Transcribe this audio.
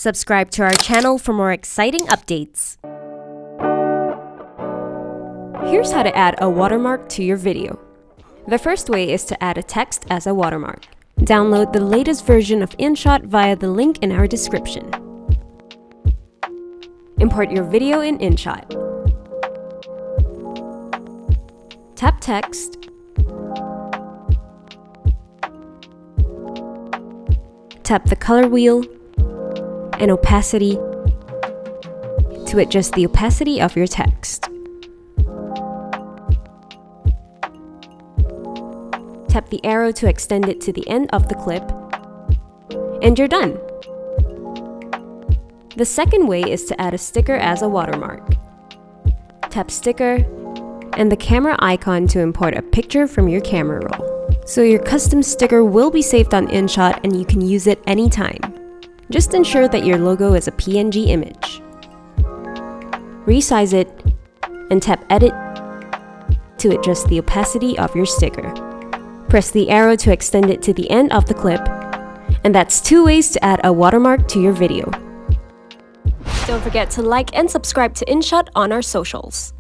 Subscribe to our channel for more exciting updates. Here's how to add a watermark to your video. The first way is to add a text as a watermark. Download the latest version of InShot via the link in our description. Import your video in InShot. Tap Text. Tap the color wheel and opacity to adjust the opacity of your text. Tap the arrow to extend it to the end of the clip, and you're done. The second way is to add a sticker as a watermark. Tap Sticker and the camera icon to import a picture from your camera roll. So your custom sticker will be saved on InShot and you can use it anytime. Just ensure that your logo is a PNG image. Resize it and tap Edit to adjust the opacity of your sticker. Press the arrow to extend it to the end of the clip, and that's 2 ways to add a watermark to your video. Don't forget to like and subscribe to InShot on our socials.